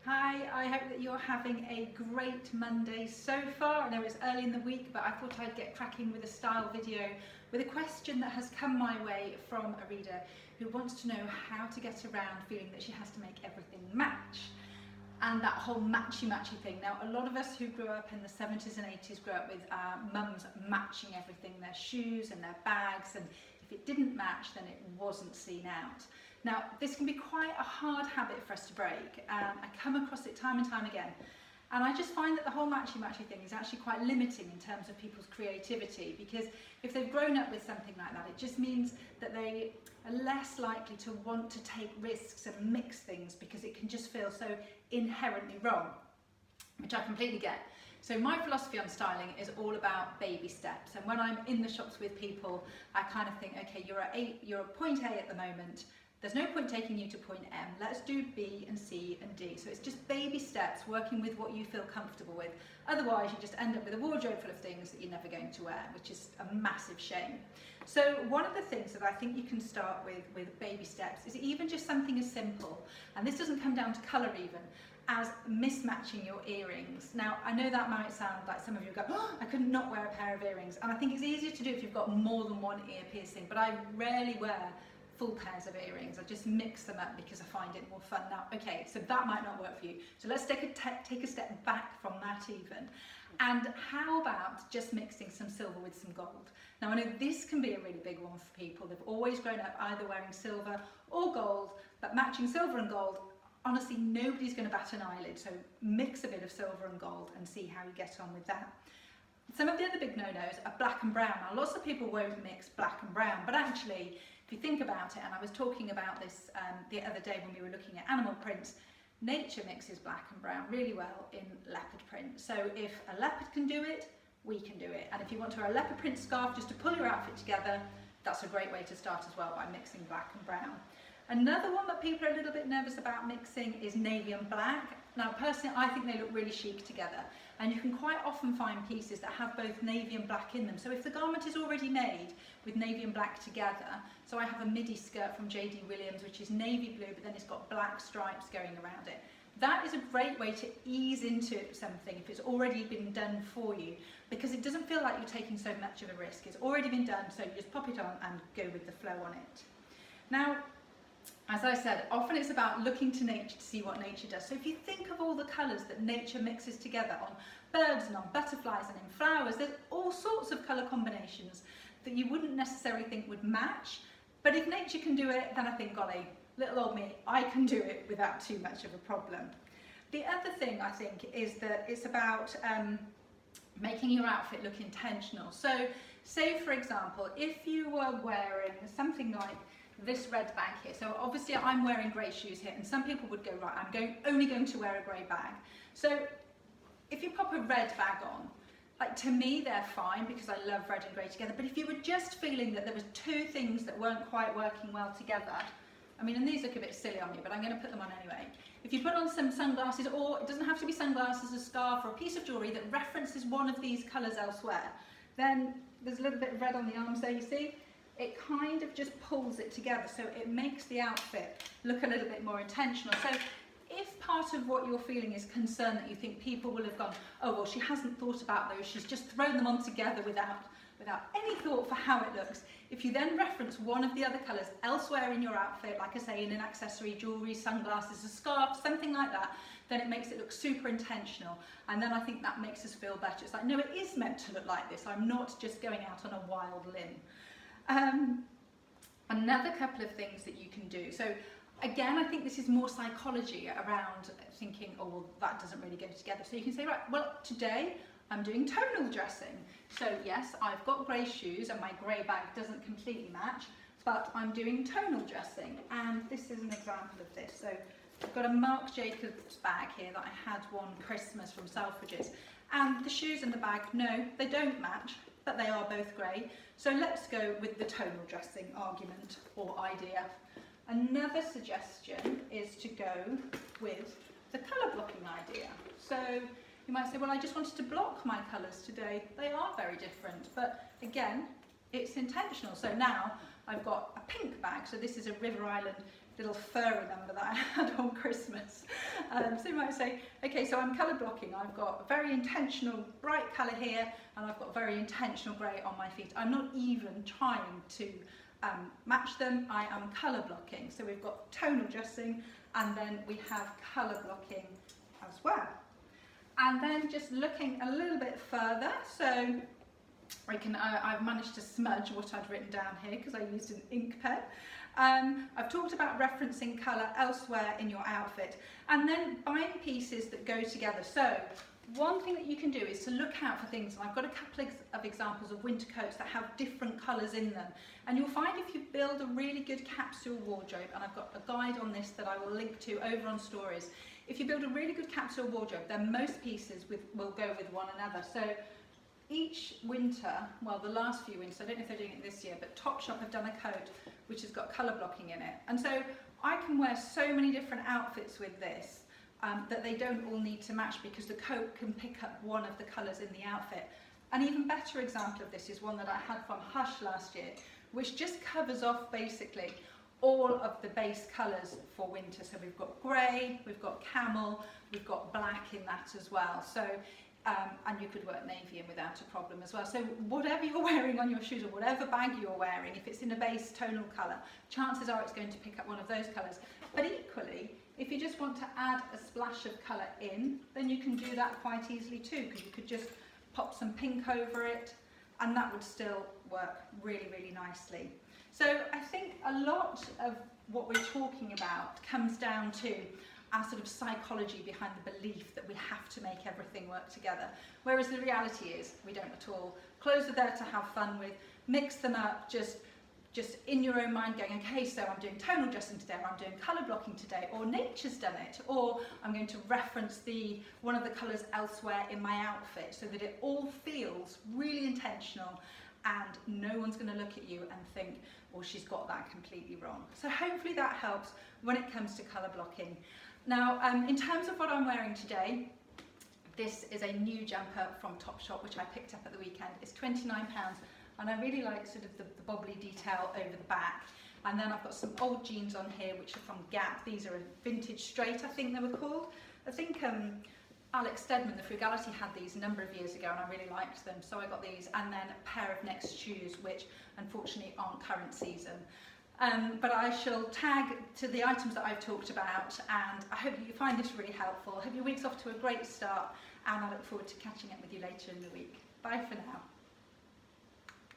Hi, I hope that you're having a great Monday so far. I know it's early in the week, but I thought I'd get cracking with a style video with a question that has come my way from a reader who wants to know how to get around feeling that she has to make everything match. And that whole matchy thing. Now, a lot of us who grew up in the 70s and 80s grew up with our mums matching everything, their shoes and their bags, and if it didn't match, then it wasn't seen out. Now, this can be quite a hard habit for us to break. I come across it time and time again. And I just find that the whole matchy thing is actually quite limiting in terms of people's creativity, because if they've grown up with something like that, it just means that they are less likely to want to take risks and mix things because it can just feel so inherently wrong, which I completely get. So my philosophy on styling is all about baby steps, and when I'm in the shops with people, I kind of think, okay, you're at point A at the moment. There's no point taking you to point M. Let's do B and C and D. So it's just baby steps, working with what you feel comfortable with. Otherwise, you just end up with a wardrobe full of things that you're never going to wear, which is a massive shame. So one of the things that I think you can start with baby steps is even just something as simple, and this doesn't come down to colour even, as mismatching your earrings. Now, I know that might sound like some of you go, oh, I could not wear a pair of earrings. And I think it's easier to do if you've got more than one ear piercing, but I rarely wear full pairs of earrings. I just mix them up because I find it more fun. Now, okay, so that might not work for you. So let's take a step back from that even. And how about just mixing some silver with some gold? Now, I know this can be a really big one for people. They've always grown up either wearing silver or gold, but matching silver and gold, honestly, nobody's going to bat an eyelid. So mix a bit of silver and gold and see how you get on with that. Some of the other big no-nos are black and brown. Now, lots of people won't mix black and brown, but actually, if you think about it, and I was talking about this the other day when we were looking at animal prints, nature mixes black and brown really well in leopard print. So if a leopard can do it, we can do it. And if you want to wear a leopard print scarf just to pull your outfit together, that's a great way to start as well, by mixing black and brown. Another one that people are a little bit nervous about mixing is navy and black. Now, personally, I think they look really chic together, and you can quite often find pieces that have both navy and black in them. So if the garment is already made with navy and black together, so I have a midi skirt from JD Williams, which is navy blue, but then it's got black stripes going around it. That is a great way to ease into something if it's already been done for you, because it doesn't feel like you're taking so much of a risk. It's already been done, so you just pop it on and go with the flow on it. Now, as I said, often it's about looking to nature to see what nature does. So if you think of all the colours that nature mixes together on birds and on butterflies and in flowers, there's all sorts of colour combinations that you wouldn't necessarily think would match. But if nature can do it, then I think, golly, little old me, I can do it without too much of a problem. The other thing I think is that it's about making your outfit look intentional. So say, for example, if you were wearing something like this red bag here. So obviously I'm wearing grey shoes here, and some people would go, right, I'm only going to wear a grey bag. So if you pop a red bag on, like, to me they're fine because I love red and grey together, but if you were just feeling that there was two things that weren't quite working well together, I mean, and these look a bit silly on me, but I'm going to put them on anyway. If you put on some sunglasses, or it doesn't have to be sunglasses, a scarf or a piece of jewellery that references one of these colours elsewhere, then there's a little bit of red on the arms there, you see? It kind of just pulls it together, so it makes the outfit look a little bit more intentional. So if part of what you're feeling is concern that you think people will have gone, oh, well, she hasn't thought about those, she's just thrown them on together without any thought for how it looks, if you then reference one of the other colours elsewhere in your outfit, like I say, in an accessory, jewellery, sunglasses, a scarf, something like that, then it makes it look super intentional. And then I think that makes us feel better. It's like, no, it is meant to look like this. I'm not just going out on a wild limb. Another couple of things that you can do. So again, I think this is more psychology around thinking, oh, well, that doesn't really go together. So you can say, right, well, today I'm doing tonal dressing. So yes, I've got grey shoes and my grey bag doesn't completely match, but I'm doing tonal dressing. And this is an example of this. So I've got a Marc Jacobs bag here that I had one Christmas from Selfridges. And the shoes and the bag, no, they don't match, but they are both grey. So let's go with the tonal dressing argument or idea. Another suggestion is to go with the colour blocking idea. So you might say, well, I just wanted to block my colours today. They are very different, but again, it's intentional. So now I've got a pink bag. So this is a River Island little furry number that I had on Christmas. So you might say, okay, so I'm colour blocking. I've got a very intentional bright colour here, and I've got very intentional grey on my feet. I'm not even trying to match them. I am colour blocking. So we've got tonal dressing, and then we have colour blocking as well. And then just looking a little bit further, so I've managed to smudge what I'd written down here because I used an ink pen. I've talked about referencing colour elsewhere in your outfit, and then buying pieces that go together. So one thing that you can do is to look out for things, and I've got a couple of examples of winter coats that have different colours in them, and you'll find if you build a really good capsule wardrobe, and I've got a guide on this that I will link to over on stories. If you build a really good capsule wardrobe, then most pieces will go with one another. So each winter, well, the last few winters, I don't know if they're doing it this year, but Topshop have done a coat which has got colour blocking in it. And so I can wear so many different outfits with this that they don't all need to match, because the coat can pick up one of the colours in the outfit. An even better example of this is one that I had from Hush last year, which just covers off basically all of the base colours for winter. So we've got grey, we've got camel, we've got black in that as well. So and you could wear navy in without a problem as well. So whatever you're wearing on your shoes, or whatever bag you're wearing, if it's in a base tonal colour, chances are it's going to pick up one of those colours. But equally, if you just want to add a splash of colour in, then you can do that quite easily too, because you could just pop some pink over it, and that would still work really, really nicely. So I think a lot of what we're talking about comes down to our sort of psychology behind the belief that we have to make everything work together, whereas the reality is we don't at all. Clothes are there to have fun with. Mix them up just in your own mind, going, okay, so I'm doing tonal dressing today, or I'm doing colour blocking today, or nature's done it, or I'm going to reference one of the colours elsewhere in my outfit, so that it all feels really intentional and no one's going to look at you and think, well, she's got that completely wrong. So hopefully that helps when it comes to colour blocking. Now, in terms of what I'm wearing today, this is a new jumper from Topshop, which I picked up at the weekend. It's £29, and I really like sort of the bobbly detail over the back. And then I've got some old jeans on here, which are from Gap. These are a vintage straight, I think they were called. I think Alex Steadman, the Frugality, had these a number of years ago, and I really liked them, so I got these. And then a pair of Next shoes, which unfortunately aren't current season. But I shall tag to the items that I've talked about, and I hope you find this really helpful. I hope your week's off to a great start, and I look forward to catching up with you later in the week. Bye for now.